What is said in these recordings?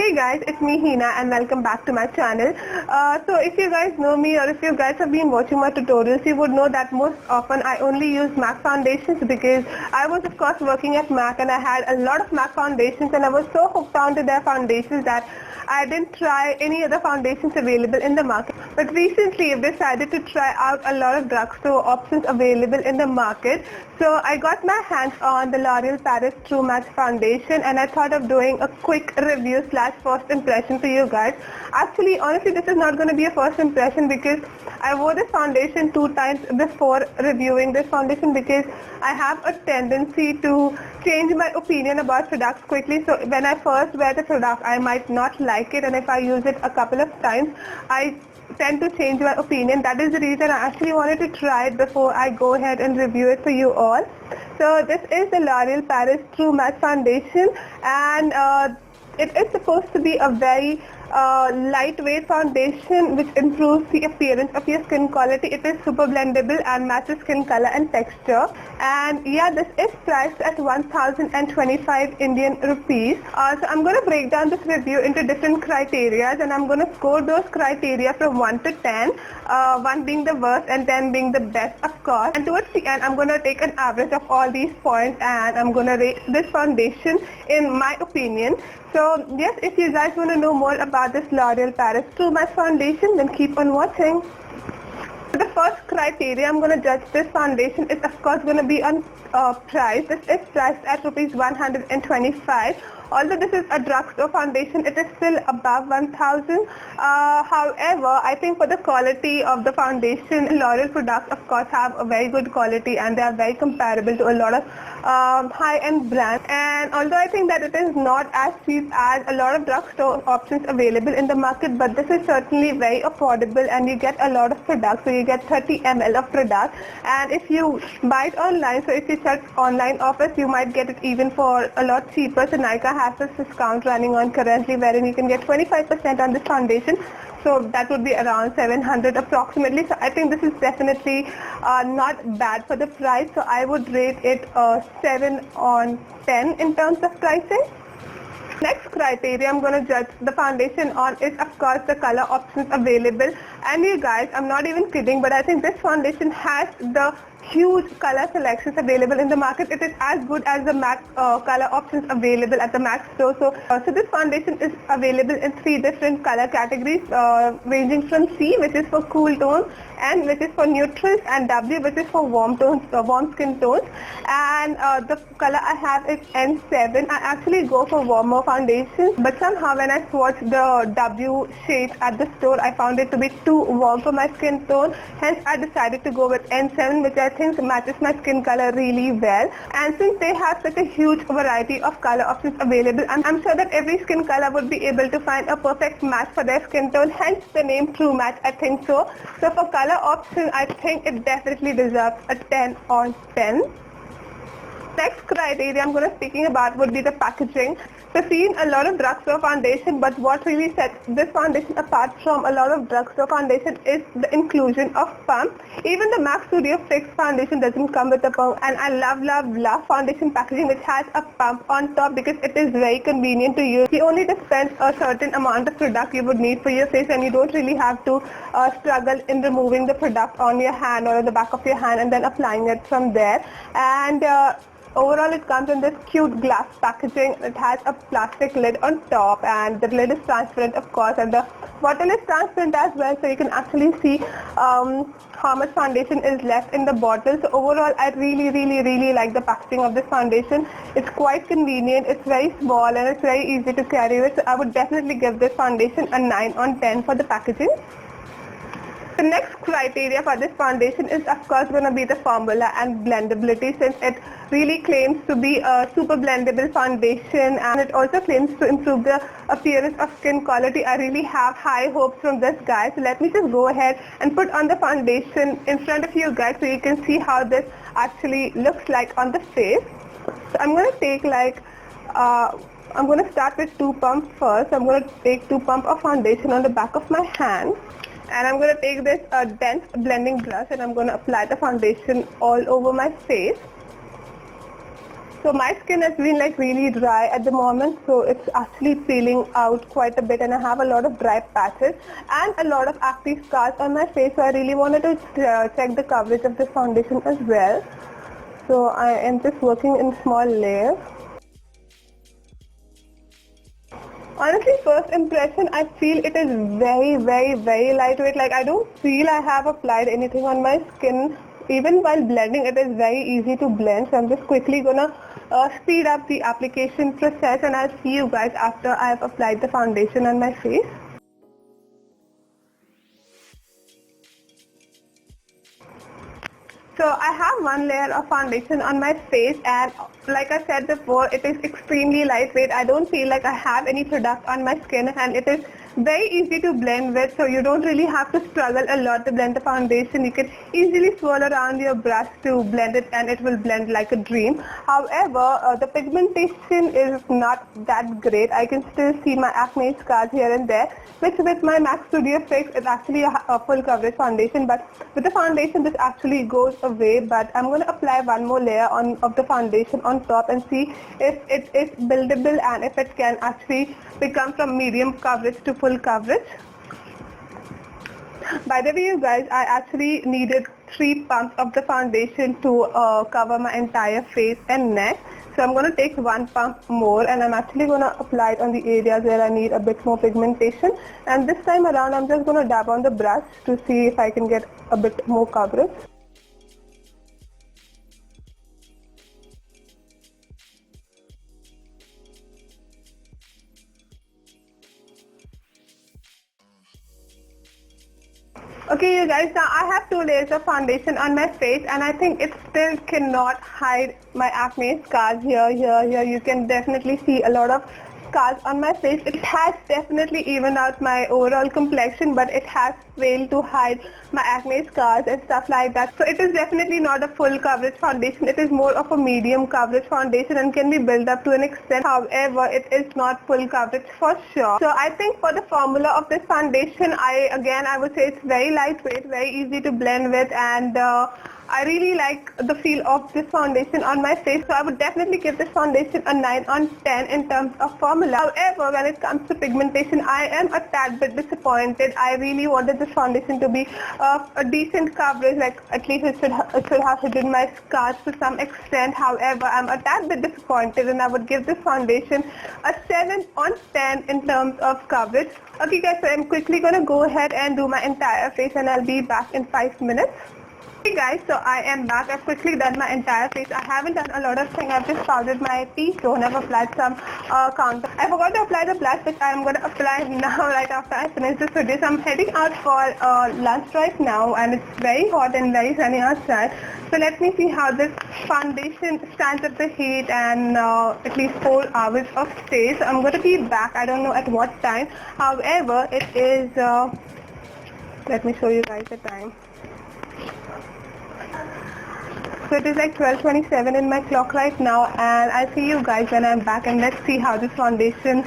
Hey guys, it's me Hina and welcome back to my channel. So if you guys know me or if you guys have been watching my tutorials, you would know that most often I only use MAC foundations because I was of course working at MAC and I had a lot of MAC foundations and I was so hooked on to their foundations that I didn't try any other foundations available in the market. But recently I've decided to try out a lot of drugstore options available in the market. So I got my hands on the Loreal Paris True Match foundation and I thought of doing a quick review / first impression for you guys. Actually, honestly, this is not going to be a first impression because I wore this foundation 2 times before reviewing this foundation because I have a tendency to change my opinion about products quickly. So when I first wear the product, I might not like it, and if I use it a couple of times, I tend to change my opinion. That is the reason I actually wanted to try it before I go ahead and review it for you all. So this is the Loreal Paris True Match foundation, and it is supposed to be a very lightweight foundation which improves the appearance of your skin quality. It is super blendable and matches skin color and texture. And yeah, this is priced at 1025 Indian rupees. So I'm going to break down this review into different criteria and I'm going to score those criteria from 1 to 10, 1 being the worst and 10 being the best, of course. And towards the end, I'm going to take an average of all these points and I'm going to rate this foundation in my opinion. So yes, if you guys want to know more about this Loreal Paris True Match foundation, then keep on watching. The first criteria I'm going to judge this foundation is of course going to be on price. This is priced at rupees 125. Although this is a drugstore foundation, it is still above 1,000. However, I think for the quality of the foundation, L'Oreal products of course have a very good quality and they are very comparable to a lot of high-end brands. And although I think that it is not as cheap as a lot of drugstore options available in the market, but this is certainly very affordable and you get a lot of products. So you get 30 ml of product, and if you buy it online, so if you search online offers, you might get it even for a lot cheaper. So Nykaa has this discount running on currently wherein you can get 25% on this foundation. So that would be around 700 approximately. So I think this is definitely not bad for the price. So I would rate it 7 on 10 in terms of pricing. Next criteria I'm going to judge the foundation on is of course the color options available. And you guys, I'm not even kidding, but I think this foundation has the huge color selections available in the market. It is as good as the MAC color options available at the MAC store. So this foundation is available in 3 different color categories, ranging from C, which is for cool tones, N, which is for neutrals, and W, which is for warm tones, warm skin tones. And the color I have is N7. I actually go for warmer foundations, but somehow when I swatched the W shades at the store, I found it to be too warm for my skin tone. Hence, I decided to go with N7, which I think matches my skin color really well. And since they have such a huge variety of color options available, I'm sure that every skin color would be able to find a perfect match for their skin tone. Hence the name True Match, I think so. So for color option, I think it definitely deserves a 10 on 10. Next criteria I'm going to speaking about would be the packaging. So seen a lot of drugstore foundation, but what really sets this foundation apart from a lot of drugstore foundation is the inclusion of pump. Even the MAC Studio Fix foundation doesn't come with a pump, and I love foundation packaging which has a pump on top because it is very convenient to use. You only dispense a certain amount of product you would need for your face and you don't really have to struggle in removing the product on your hand or on the back of your hand and then applying it from there. And overall, it comes in this cute glass packaging. It has a plastic lid on top and the lid is transparent of course, and the bottle is transparent as well, so you can actually see how much foundation is left in the bottle. So overall, I really like the packaging of this foundation. It's quite convenient, it's very small and it's very easy to carry with. So I would definitely give this foundation a 9 on 10 for the packaging. The next criteria for this foundation is of course going to be the formula and blendability, since it really claims to be a super blendable foundation and it also claims to improve the appearance of skin quality. I really have high hopes from this, guys. So let me just go ahead and put on the foundation in front of you guys so you can see how this actually looks like on the face. So I'm going to take I'm going to start with 2 pumps first. I'm going to take 2 pumps of foundation on the back of my hand. And I'm going to take this dense blending brush and I'm going to apply the foundation all over my face. So my skin has been like really dry at the moment, so it's actually peeling out quite a bit, and I have a lot of dry patches and a lot of acne scars on my face, so I really wanted to check the coverage of this foundation as well. So I am just working in small layers. Honestly, first impression, I feel it is very lightweight. Like I don't feel I have applied anything on my skin. Even while blending, it is very easy to blend. So I'm just quickly gonna speed up the application process, and I'll see you guys after I have applied the foundation on my face. So I have one layer of foundation on my face, and like I said before, it is extremely lightweight. I don't feel like I have any product on my skin, and it is very easy to blend with, so you don't really have to struggle a lot to blend the foundation. You can easily swirl around your brush to blend it, and it will blend like a dream. However, the pigmentation is not that great. I can still see my acne scars here and there, which with my MAC Studio Fix is actually a full coverage foundation, but with the foundation this actually goes away. But I'm going to apply one more layer of the foundation on top and see if it is buildable and if it can actually become from medium coverage to full coverage. By the way, you guys, I actually needed 3 pumps of the foundation to cover my entire face and neck. So I'm going to take 1 pump more, and I'm actually going to apply it on the areas where I need a bit more pigmentation. And this time around, I'm just going to dab on the brush to see if I can get a bit more coverage. Okay, you guys, now I have 2 layers of foundation on my face, and I think it still cannot hide my acne scars here. You can definitely see a lot of scars on my face. It has definitely evened out my overall complexion, but it has failed to hide my acne scars and stuff like that. So it is definitely not a full coverage foundation. It is more of a medium coverage foundation and can be built up to an extent. However, it is not full coverage for sure. So I think for the formula of this foundation, I would say it's very lightweight, very easy to blend with, and I really like the feel of this foundation on my face, so I would definitely give this foundation a 9 on 10 in terms of formula. However, when it comes to pigmentation, I am a tad bit disappointed. I really wanted this foundation to be a decent coverage, like at least it should have hidden my scars to some extent. However, I'm a tad bit disappointed, and I would give this foundation a 7 on 10 in terms of coverage. Okay guys, so I'm quickly going to go ahead and do my entire face, and I'll be back in 5 minutes. Hey guys, so I am back. I've quickly done my entire face. I haven't done a lot of things. I've just powdered my T-zone. I've applied some contour. I forgot to apply the blush, which I'm going to apply now right after I finish this video. So I'm heading out for lunch right now, and it's very hot and very sunny outside. So let me see how this foundation stands up the heat and at least 4 hours of stay. So I'm going to be back. I don't know at what time. However, it is, let me show you guys the time. So it is like 12:27 in my clock right now, and I'll see you guys when I'm back, and let's see how this foundation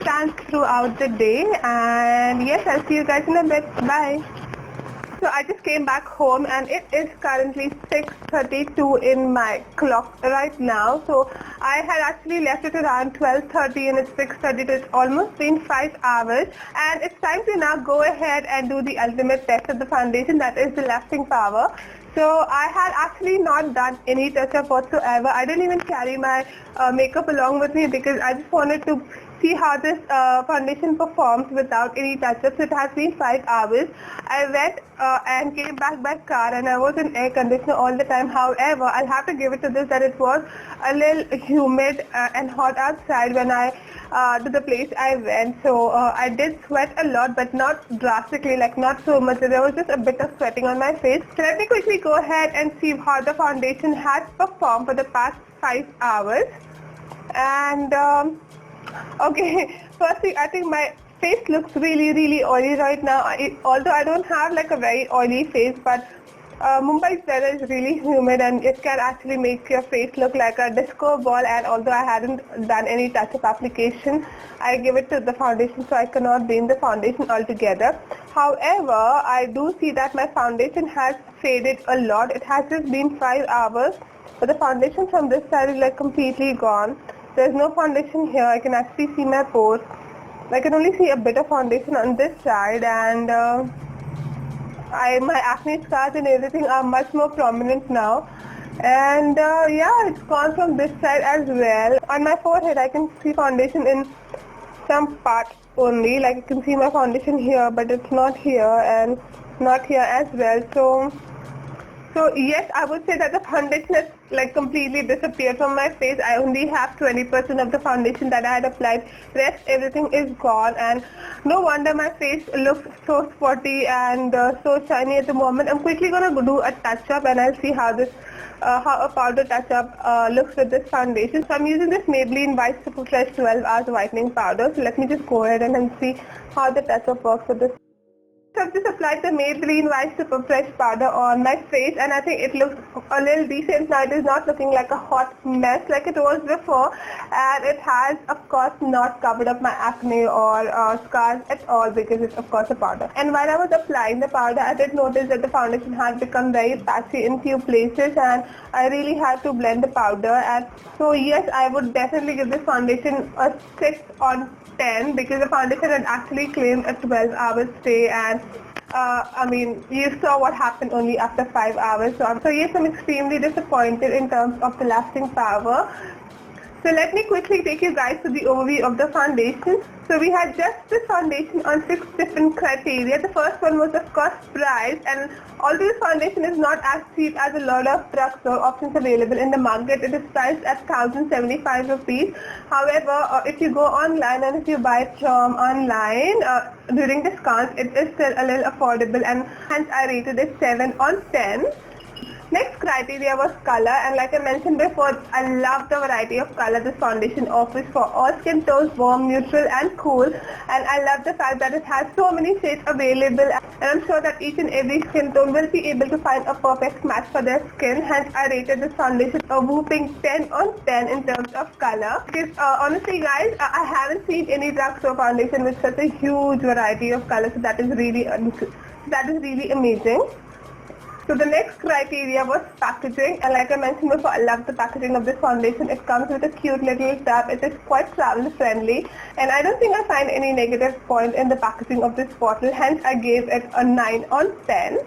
stands throughout the day. And yes, I'll see you guys in a bit. Bye. So I just came back home, and it is currently 6:32 in my clock right now. So I had actually left it around 12:30, and it's 6:30, so it's almost been 5 hours. And it's time to now go ahead and do the ultimate test of the foundation, that is the lasting power. So I had actually not done any touch-up whatsoever. I didn't even carry my makeup along with me because I just wanted to see how this foundation performs without any touch-ups. It has been 5 hours. I went and came back by car, and I was in air conditioner all the time. However, I'll have to give it to this that it was a little humid and hot outside when I to the place I went. So I did sweat a lot, but not drastically, like not so much. There was just a bit of sweating on my face. So let me quickly go ahead and see how the foundation has performed for the past 5 hours. And okay, firstly, I think my face looks really oily right now. Although I don't have like a very oily face, but Mumbai's weather is really humid, and it can actually make your face look like a disco ball. And although I hadn't done any touch-up application, I give it to the foundation, so I cannot blame the foundation altogether. However, I do see that my foundation has faded a lot. It has just been 5 hours, but the foundation from this side is like completely gone. There's no foundation here. I can actually see my pores. I can only see a bit of foundation on this side, and my acne scars and everything are much more prominent now. And yeah, it's gone from this side as well. On my forehead I can see foundation in some part only, like you can see my foundation here, but it's not here and not here as well. So yes, I would say that the foundation has like completely disappeared from my face. I only have 20% of the foundation that I had applied. Rest everything is gone, and no wonder my face looks so spotty and so shiny at the moment. I'm quickly gonna do a touch up, and I'll see how a powder touch up looks with this foundation. So I'm using this Maybelline White Super Fresh 12 Hours Whitening Powder. So let me just go ahead and see how the touch up works with this. So I've just applied the Maybelline White Super Fresh powder on my face, and I think it looks a little decent now. It is not looking like a hot mess like it was before, and it has of course not covered up my acne or scars at all, because it's of course a powder. And while I was applying the powder, I did notice that the foundation had become very patchy in few places, and I really had to blend the powder. And so yes, I would definitely give this foundation a 6 on 10, because the foundation had actually claimed a 12-hour stay, and I mean, you saw what happened only after 5 hours. So yes, I'm extremely disappointed in terms of the lasting power. So let me quickly take you guys to the overview of the foundation. So we had just this foundation on 6 different criteria. The first one was of course price, and although this foundation is not as cheap as a lot of drugstore options available in the market, it is priced at 1,075 rupees. However, if you go online and if you buy it from online during discounts, it is still a little affordable, and hence I rated it 7 on 10. Next criteria was color, and like I mentioned before, I love the variety of color this foundation offers for all skin tones, warm, neutral and cool, and I love the fact that it has so many shades available, and I'm sure that each and every skin tone will be able to find a perfect match for their skin. Hence I rated this foundation a whooping 10 on 10 in terms of color, because honestly guys, I haven't seen any drugstore foundation with such a huge variety of colors, so that is really amazing. So the next criteria was packaging, and like I mentioned before, I love the packaging of this foundation. It comes with a cute little tab. It is quite travel friendly, and I don't think I find any negative point in the packaging of this bottle. Hence I gave it a 9 on 10.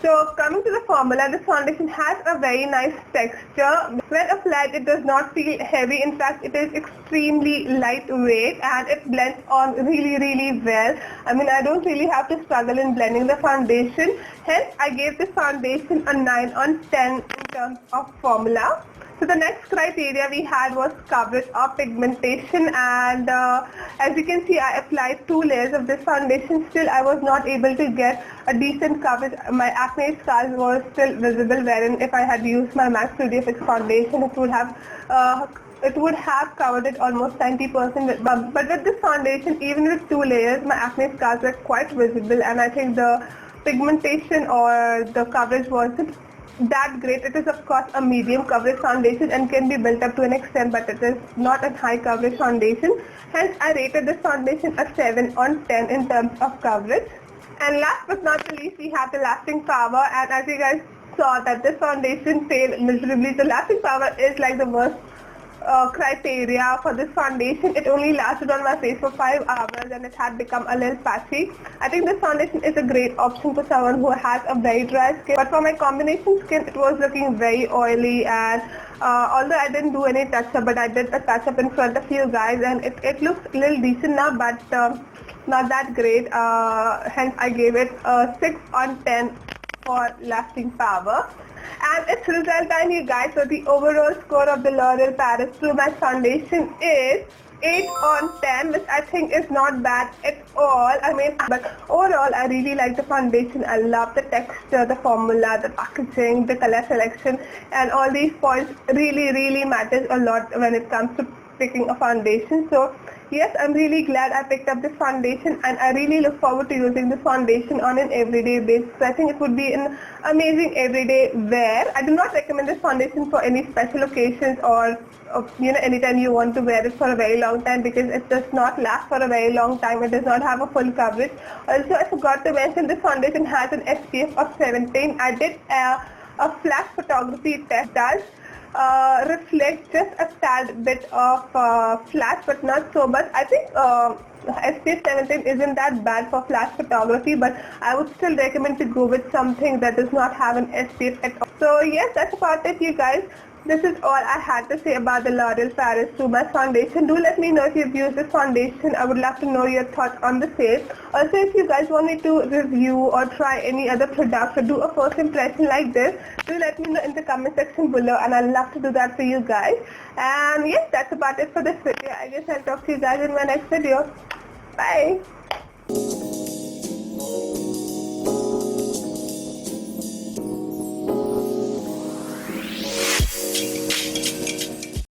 So coming to the formula, this foundation has a very nice texture. When applied, it does not feel heavy. In fact, it is extremely lightweight, and it blends on really well. I mean, I don't really have to struggle in blending the foundation. Hence, I gave this foundation a 9 on 10 in terms of formula. So the next criteria we had was coverage or pigmentation, and as you can see, I applied 2 layers of this foundation. Still, I was not able to get a decent coverage. My acne scars were still visible, wherein if I had used my MAC Studio Fix foundation, it would have covered it almost 90%. But with this foundation, even with 2 layers, my acne scars were quite visible, and I think the pigmentation or the coverage wasn't that great. It is of course a medium coverage foundation and can be built up to an extent, but it is not a high coverage foundation. Hence I rated this foundation a 7 on 10 in terms of coverage. And last but not the least, we have the lasting power, and as you guys saw that this foundation failed miserably. The lasting power is like the worst criteria for this foundation. It only lasted on my face for 5 hours, and it had become a little patchy. I think this foundation is a great option for someone who has a very dry skin, but for my combination skin, it was looking very oily, and although I didn't do any touch-up, but I did a touch-up in front of you guys, and it looks a little decent now, but not that great. Hence I gave it a 6 on 10 for lasting power. And its result time, you guys, so the overall score of the Loreal Paris True Match foundation is 8 on 10, which I think is not bad at all. I mean, but overall I really like the foundation. I love the texture, the formula, the packaging, the color selection, and all these points really matters a lot when it comes to picking a foundation. So yes, I'm really glad I picked up this foundation, and I really look forward to using this foundation on an everyday basis. I think it would be an amazing everyday wear. I do not recommend this foundation for any special occasions or anytime you want to wear it for a very long time, because it does not last for a very long time. It does not have a full coverage. Also, I forgot to mention this foundation has an SPF of 17. I did a flash photography test. reflect just a tad bit of flash, but not so much. I think SPF 17 isn't that bad for flash photography, but I would still recommend to go with something that does not have an SPF at all. So yes, that's about it, you guys. This is all I had to say about the Loreal Paris True Match foundation. Do let me know if you've used this foundation. I would love to know your thoughts on the same. Also, if you guys want me to review or try any other products or do a first impression like this, do let me know in the comment section below, and I'd love to do that for you guys. And yes, that's about it for this video. I guess I'll talk to you guys in my next video. Bye.